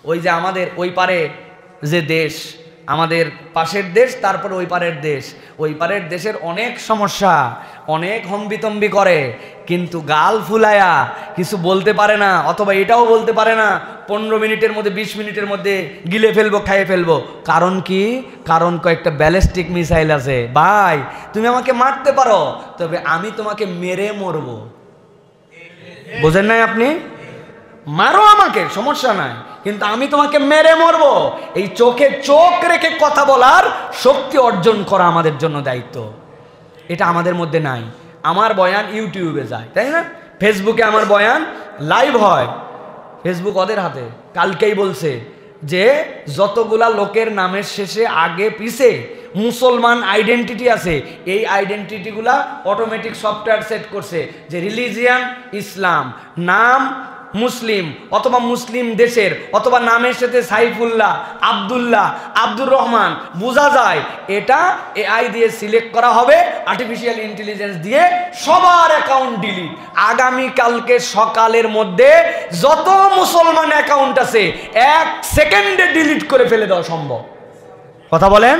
ওই যে আমাদের ওই পারে যে দেশ, আমাদের পাশের দেশ, তারপর ওই পারের দেশ, ওই পারের দেশের অনেক সমস্যা, অনেক হম্বিতম্বি করে, কিন্তু গাল ফুলায়া কিছু বলতে পারে না, অথবা এটাও বলতে পারে না 15 মিনিটের মধ্যে 20 মিনিটের মধ্যে গিলে ফেলবো, খাইয়ে ফেলবো। কারণ কি? কারণ কয়েকটা ব্যালিস্টিক মিসাইল আছে। ভাই তুমি আমাকে মারতে পারো, তবে আমি তোমাকে মেরে মরবো। বোঝেন নাই আপনি? মারো আমাকে, সমস্যা নাই, কিন্তু আমি তোমাকে মেরে মরবো। এই চোখে চোখ রেখে কথা বলার শক্তি অর্জন করা আমাদের জন্য দায়িত্ব। এটা আমাদের মধ্যে নাই। আমার বয়ান ইউটিউবে যায়, তাই না? ফেসবুকে আমার বয়ান লাইভ হয়, ফেসবুক ওদের হাতে। কালকেই বলছে যে যতগুলা লোকের নামের শেষে আগে পিছে মুসলমান আইডেন্টিটি আছে, এই আইডেন্টিটিগুলা অটোমেটিক সফটওয়্যার সেট করছে যে রিলিজিয়ান ইসলাম, নাম মুসলিম, অথবা মুসলিম দেশের, অথবা নামের সাথে সাইফুল্লাহ, আব্দুল্লাহ, আব্দুর রহমান, বোঝা যায় এটা এআই দিয়ে সিলেক্ট করা হবে, আর্টিফিশিয়াল ইন্টেলিজেন্স দিয়ে। সবার অ্যাকাউন্ট ডিলিট। আগামীকালকে সকালের মধ্যে যত মুসলমান অ্যাকাউন্ট আছে 1 সেকেন্ডে ডিলিট করে ফেলে দেওয়া সম্ভব। কথা বলেন?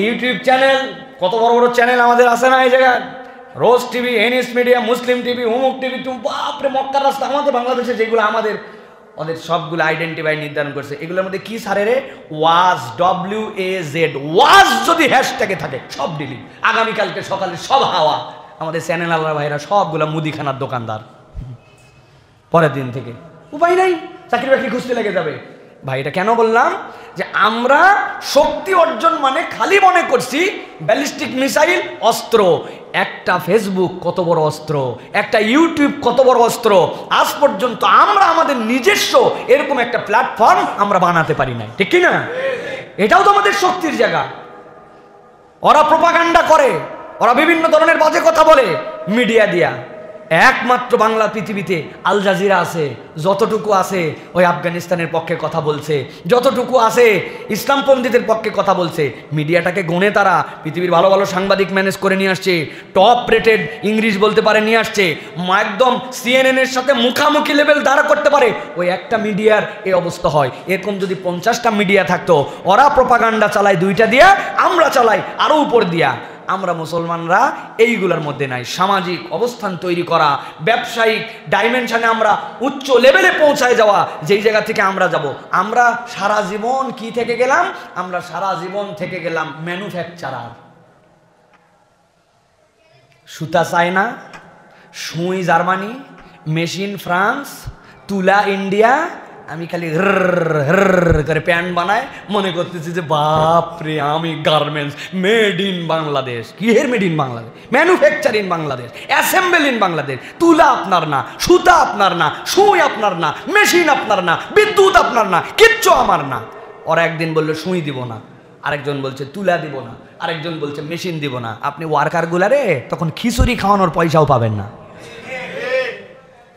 ইউটিউব চ্যানেল, কত বড় বড় চ্যানেল আমাদের আছে না এই জায়গায়, রোজ টিভি, এনএস মিডিয়া, মুসলিম টিভি, হুমুক টিভি, বাপরে মক্কার রাস্তা, আমাদের বাংলাদেশে যেগুলো আমাদের, ওদের সবগুলো আইডেন্টিফাই নির্ধারণ করছে। এগুলোর মধ্যে কি সারে রে? ওয়াজ, WAZ, ওয়াজ যদি হ্যাশট্যাগে থাকে সব ডিলিট। আগামীকালকে সকালে সব হাওয়া। আমাদের চ্যানেল আল্লাহ ভাইরা সবগুলো মুদিখানার দোকানদার। পরের দিন থেকে উপায় নাই, চাকরি বাকরি খুঁজতে লেগে যাবে। ভাই এটা কেন বললাম? যে আমরা শক্তি অর্জন মানে খালি মনে করছি ব্যালিস্টিক মিসাইল অস্ত্র। একটা ফেসবুক কত বড় অস্ত্র, একটা ইউটিউব কত বড় অস্ত্র। আজ পর্যন্ত আমরা আমাদের নিজস্ব এরকম একটা প্ল্যাটফর্ম আমরা বানাতে পারি নাই, ঠিক কি না? এটাও তো আমাদের শক্তির জায়গা। ওরা প্রোপাগান্ডা করে, ওরা বিভিন্ন ধরনের বাজে কথা বলে মিডিয়া দিয়া। একমাত্র বাংলা পৃথিবীতে আল জাজিরা আছে, যতটুকু আছে ওই আফগানিস্তানের পক্ষে কথা বলছে, যতটুকু আছে ইসলামপন্থীদের পক্ষে কথা বলছে। মিডিয়াটাকে গণে তারা পৃথিবীর ভালো ভালো সাংবাদিক ম্যানেজ করে নিয়ে আসছে, টপ রেটেড ইংলিশ বলতে পারে নিয়ে আসছে, একদম CNN এর সাথে মুখামুখি লেভেল দাঁড়া করতে পারে। ওই একটা মিডিয়ার এই অবস্থা হয়। এরকম যদি 50টা মিডিয়া থাকতো, ওরা প্রোপাগান্ডা চালায় 2টা দিয়া, আমরা চালাই আরো উপর দিয়া। আমরা মুসলমানরা এইগুলোর মধ্যে নাই। সামাজিক অবস্থান তৈরি করা, ব্যবসায়িক ডাইমেনশনে আমরা উচ্চ লেভেলে পৌঁছায় যাওয়া, যেই জায়গা থেকে আমরা যাব। আমরা সারা জীবন কি থেকে গেলাম? আমরা সারা জীবন থেকে গেলাম ম্যানুফ্যাকচারার। সুতা চায়না, সুই জার্মানি, মেশিন ফ্রান্স, তুলা ইন্ডিয়া। আমি খালি করে প্যান্ট বানাই, মনে করতেছি যে বাপরে আমি গার্মেন্টস, মেড ইন বাংলাদেশ। কি এর made in Bangladesh? Manufacture in Bangladesh, assemble in Bangladesh. তুলা আপনার না, সুতা আপনার না, সুই আপনার না, মেশিন আপনার না, বিদ্যুৎ আপনার না, কিচ্ছু আমার না। ওরা একদিন বললো সুই দিব না, আরেকজন বলছে তুলা দিব না, আরেকজন বলছে মেশিন দিব না। আপনি ওয়ার্কারগুলারে তখন খিচুড়ি খাওয়ানোর পয়সাও পাবেন না।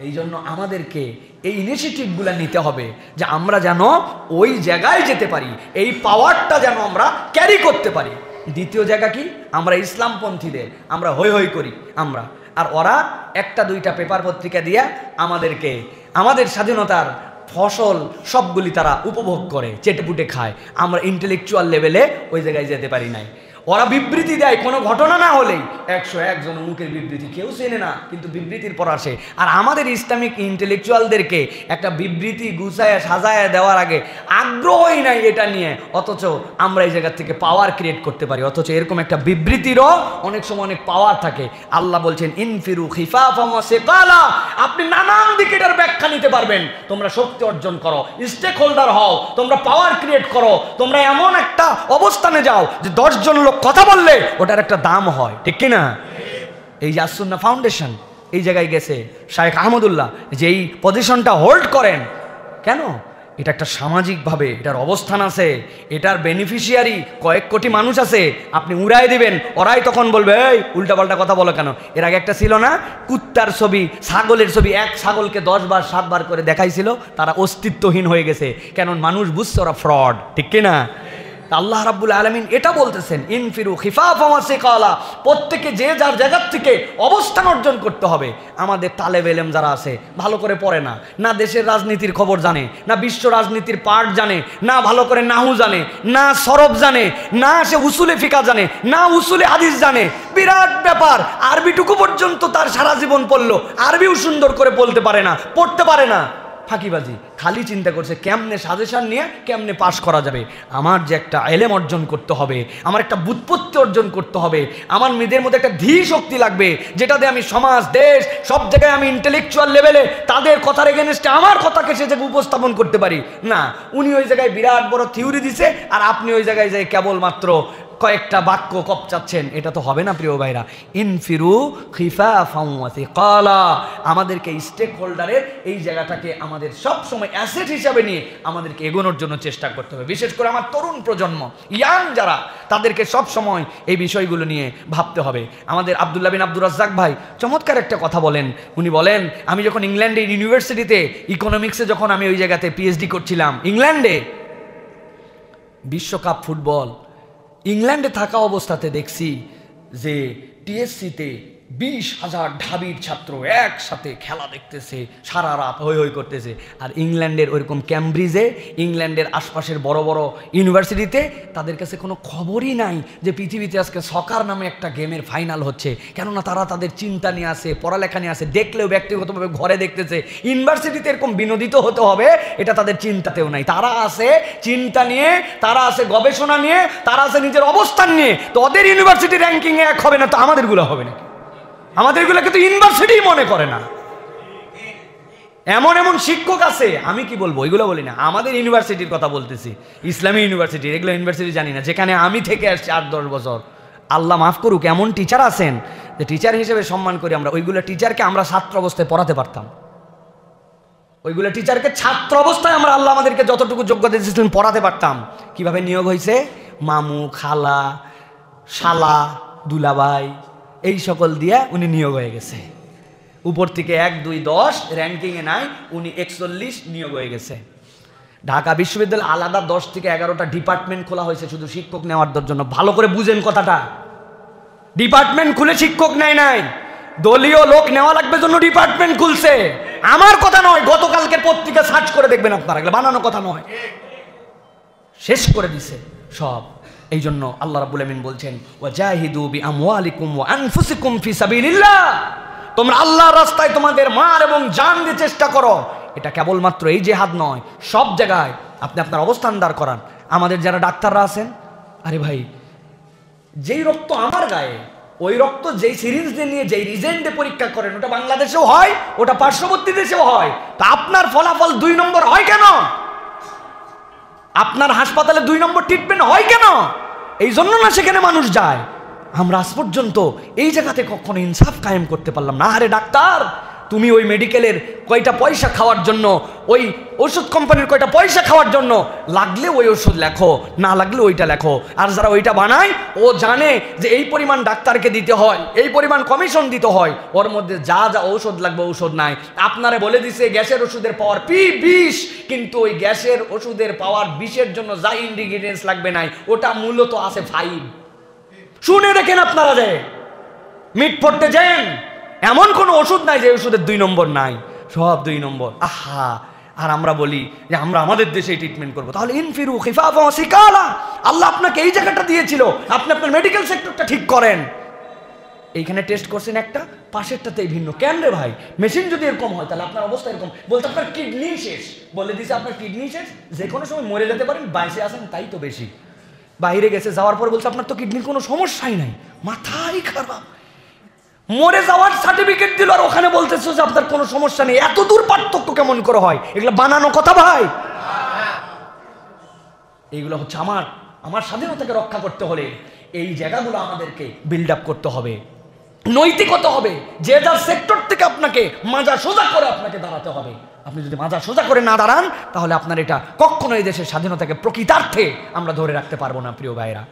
এই জন্য আমাদেরকে এই ইনিশিয়েটিভগুলো নিতে হবে যে আমরা যেন ওই জায়গায় যেতে পারি, এই পাওয়ারটা যেন আমরা ক্যারি করতে পারি। দ্বিতীয় জায়গা কি? আমরা ইসলামপন্থীদের আমরা হই হই করি আমরা, আর ওরা 1-2টা পেপার পত্রিকা দিয়ে আমাদেরকে আমাদের স্বাধীনতার ফসল সবগুলি তারা উপভোগ করে, চেটেপুটে খায়। আমরা ইন্টেলেকচুয়াল লেভেলে ওই জায়গায় যেতে পারি নাই। ওরা বিবৃতি দেয় কোনো ঘটনা না হলেই, 101 জন মুখের বিবৃতি, কেউ চেনে না কিন্তু বিবৃতির পর আসে। আর আমাদের ইসলামিক ইন্টেলেকচুয়ালদেরকে একটা বিবৃতি গুছায় সাজায় দেওয়ার আগে আগ্রহই নাই এটা নিয়ে, অথচ আমরা এই জায়গা থেকে পাওয়ার ক্রিয়েট করতে পারি। অথচ এরকম একটা বিবৃতিরও অনেক সময় অনেক পাওয়ার থাকে। আল্লাহ বলছেন ইনফিরু খিফাফাম ওয়া সিকালা, আপনি নানান দিকে এটার ব্যাখ্যা নিতে পারবেন। তোমরা শক্তি অর্জন করো, স্টেক হোল্ডার হও, তোমরা পাওয়ার ক্রিয়েট করো, তোমরা এমন একটা অবস্থানে যাও যে 10 জন লোক কথা বললে ওটার একটা দাম হয়, ঠিক কিনা? এই যে আসুন্নাহ ফাউন্ডেশন এই জায়গায় গেছে, শায়েখ আহমদুল্লাহ যে এই পজিশনটা হোল্ড করেন, কেন? এটা একটা সামাজিকভাবে এটার অবস্থান আছে, এটার বেনিফিশিয়ারি কয়েক কোটি মানুষ আছে। আপনি উড়াই দিবেন, ওরাই তখন বলবে এই উল্টাপাল্টা কথা বলো কেন? এর আগে একটা ছিল না কুত্তার ছবি, ছাগলের ছবি, এক ছাগলকে 10 বার 7 বার করে দেখাইছিল, তারা অস্তিত্বহীন হয়ে গেছে। কেন? মানুষ বুঝছে ওরা ফ্রড, ঠিক কিনা? আল্লাহ রাব্বুল আলামিন এটা বলতেছেন, ইনফিরু খিফাফা ওয়া সিকালা, প্রত্যেকে যে যার জায়গা থেকে অবস্থান অর্জন করতে হবে। আমাদের তালেব ইলম যারা আছে ভালো করে পড়ে না, না দেশের রাজনীতির খবর জানে, না বিশ্ব রাজনীতির পাঠ জানে, না ভালো করে নাহু জানে, না সরব জানে, না সে উসুলে ফিকা জানে, না উসুলে হাদিস জানে। বিরাট ব্যাপার, আরবিটুকু পর্যন্ত তার সারা জীবন পড়লো, আরবিও সুন্দর করে বলতে পারে না, পড়তে পারে না, ফাঁকিবাজি। খালি চিন্তা করছে কেমনে সাজেশন নিয়ে কেমনে পাশ করা যাবে। আমার যে একটা এলেম অর্জন করতে হবে, আমার একটা বুৎপত্তি অর্জন করতে হবে, আমার নিজের মধ্যে একটা ধী শক্তি লাগবে, যেটা দিয়ে আমি সমাজ দেশ সব জায়গায় আমি ইন্টেলেকচুয়াল লেভেলে তাদের কথার এগেনস্টে আমার কথাকে সে জায়গায় উপস্থাপন করতে পারি। না, উনি ওই জায়গায় বিরাট বড় থিওরি দিছে, আর আপনি ওই জায়গায় যে কেবলমাত্র কয়েকটা বাক্য কপচাচ্ছেন, এটা তো হবে না প্রিয় ভাইরা। ইনফিরু খিফাফাও ওয়া সিকালা, আমাদেরকে স্টেক হোল্ডারের এই জায়গাটাকে আমাদের সব সময় অ্যাসেট হিসাবে নিয়ে আমাদেরকে এগোনোর জন্য চেষ্টা করতে হবে। বিশেষ করে আমার তরুণ প্রজন্ম, ইয়াং যারা, তাদেরকে সব সময় এই বিষয়গুলো নিয়ে ভাবতে হবে। আমাদের আব্দুল্লাহ বিন আব্দুর রাজ্জাক ভাই চমৎকার একটা কথা বলেন। উনি বলেন, আমি যখন ইংল্যান্ডের ইউনিভার্সিটিতে ইকোনমিক্সে যখন আমি ওই জায়গাতে পিএইচডি করছিলাম ইংল্যান্ডে, বিশ্বকাপ ফুটবল ইংল্যান্ডে থাকা অবস্থাতে দেখছি যে টিএসসিতে 20,000 ঢাবির ছাত্র একসাথে খেলা দেখতেছে, সারা রাত হই হই করতেছে। আর ইংল্যান্ডের ওইরকম ক্যামব্রিজে, ইংল্যান্ডের আশপাশের বড় বড় ইউনিভার্সিটিতে তাদের কাছে কোনো খবরই নাই যে পৃথিবীতে আজকে সকার নামে একটা গেমের ফাইনাল হচ্ছে। কেননা তারা তাদের চিন্তা নিয়ে আসে, পড়ালেখা নিয়ে আসে, দেখলেও ব্যক্তিগতভাবে ঘরে দেখতেছে। ইউনিভার্সিটিতে এরকম বিনোদিত হতে হবে এটা তাদের চিন্তাতেও নাই। তারা আছে চিন্তা নিয়ে, তারা আছে গবেষণা নিয়ে, তারা আছে নিজের অবস্থান নিয়ে। তো ওদের ইউনিভার্সিটি র্যাঙ্কিংয়ে এক হবে না, তো আমাদেরগুলো হবে না। আমাদেরগুলোকে তো ইউনিভার্সিটি মনে করে না। এমন এমন শিক্ষক আছে, আমি কি বলবো, এগুলো বলি না, আমাদের ইউনিভার্সিটির কথা বলতেছি, ইসলামী ইউনিভার্সিটি, এগুলো ইউনিভার্সিটি জানি না, যেখানে আমি থেকে আসছি 8-10 বছর। আল্লাহ মাফ করুক, এমন টিচার আছেন যে টিচার হিসেবে সম্মান করি আমরা। ওইগুলো টিচারকে আমরা ছাত্র অবস্থায় পড়াতে পারতাম, ওইগুলো টিচারকে ছাত্র অবস্থায় আমরা, আল্লাহ আমাদেরকে যতটুকু যোগ্যতা দিয়েছিলেন পড়াতে পারতাম। কিভাবে নিয়োগ হয়েছে? মামু, খালা, শালা, দুলাভাই, এই সকল দিয়ে উনি নিয়োগ হয়ে গেছে। উপর থেকে 1, 2, 10 র্যাঙ্কিংয়ে নাই, উনি 41 নিয়োগ হয়ে গেছে। ঢাকা বিশ্ববিদ্যালয়ে আলাদা 10 থেকে 11টা ডিপার্টমেন্ট খোলা হয়েছে শুধু শিক্ষক নেওয়ার জন্য। ভালো করে বুঝেন কথাটা, ডিপার্টমেন্ট খুলে শিক্ষক নেয় নাই, দলীয় লোক নেওয়া লাগবে জন্য ডিপার্টমেন্ট খুলছে। আমার কথা নয়, গতকালকের পত্রিকা সার্চ করে দেখবেন আপনারা, এগুলো বানানো কথা নয়, শেষ করে দিছে সব। এই জন্য আল্লাহ রাব্বুল আমিন বলছেন, ওয়াজাহিদু বিআমওয়ালিকুম ওয়া আনফুসিকুম ফি সাবিলিল্লাহ, তোমরা আল্লাহর রাস্তায় তোমাদের মাল এবং জান দিয়ে চেষ্টা করো। এটা কেবলমাত্র এই জিহাদ নয়, সব জায়গায় আপনি আপনার অবস্থান দাঁড় করান। আমাদের যারা ডাক্তাররা আছেন, আরে ভাই, যেই রক্ত আমার গায়ে, ওই রক্ত যেই সিরিঞ্জ দিয়ে নিয়ে যেই রিজেন্টে পরীক্ষা করেন, ওটা বাংলাদেশেও হয়, ওটা পার্শ্ববর্তী দেশেও হয়। তা আপনার ফলাফল 2 নম্বর হয় কেন? আপনার হাসপাতালে 2 নম্বর ট্রিটমেন্ট হয় কেন? এই জন্য না সেখানে মানুষ যায়। আমরা আজ পর্যন্ত এই জায়গাতে কখনো ইনসাফ কায়েম করতে পারলাম না। আরে ডাক্তার, তুমি ওই মেডিকেলের কয়টা পয়সা খাওয়ার জন্য, ওই ওষুধ কোম্পানির কয়টা পয়সা খাওয়ার জন্য, লাগলে ওই ওষুধ লেখো, না লাগলে ওইটা লেখো। আর যারা ওইটা বানায়, ও জানে যে এই পরিমাণ ডাক্তারকে দিতে হয়, এই পরিমাণ কমিশন দিতে হয়, ওর মধ্যে যা যা ঔষধ লাগবে ঔষধ নাই। আপনারে বলে দিছে গ্যাসের ওষুধের পাওয়ার P20, কিন্তু ওই গ্যাসের ওষুধের পাওয়ার 20-এর জন্য যা ইনগ্রিডিয়েন্টস লাগবে নাই, ওটা মূলত আছে 5। শুনে দেখেন আপনারা, যে মিট পড়তে যান, এমন কোনো ওষুধ নাই যে ওষুধের 2 নম্বর নাই, সব 2 নম্বর। আহা, আর আমরা বলি যে আমরা আমাদের দেশেই ট্রিটমেন্ট করবো। তাহলে ইনফিরু খিফাফা ওয়া সিকালা, আল্লাহ আপনাকে এই জায়গাটা দিয়েছিল, আপনি আপনার মেডিকেল সেক্টরটা ঠিক করেন। এইখানে টেস্ট করছেন একটা, পাশেরটাতেই ভিন্ন। কেন রে ভাই? মেশিন যদি এরকম হয় তাহলে আপনার অবস্থা এরকম। বলতে আপনার কিডনি শেষ, বলে দিছে আপনার কিডনি শেষ, যে কোনো সময় মরে যেতে পারেন, বাইসে আসেন তাই তো বেশি। বাইরে গেছে, যাওয়ার পর বলছে আপনার তো কিডনির কোনো সমস্যাই নাই। মাথাই খারাপ, মরে যাওয়ার সার্টিফিকেট দিল, আর ওখানে বলতেছো যে আপনার কোনো সমস্যা নেই। এত দূর পার্থক্য কেমন করে হয়? এগুলো বানানো কথা ভাই। এইগুলো হচ্ছে আমার স্বাধীনতাকে রক্ষা করতে হলে এই জায়গাগুলো আমাদেরকে বিল্ড আপ করতে হবে, নৈতিক হতে হবে। যে যার সেক্টর থেকে আপনাকে মাজা সোজা করে আপনাকে দাঁড়াতে হবে। আপনি যদি মাজা সোজা করে না দাঁড়ান, তাহলে আপনার এটা কখনো এই দেশের স্বাধীনতাকে প্রকৃতার্থে আমরা ধরে রাখতে পারবো না প্রিয় ভাইরা।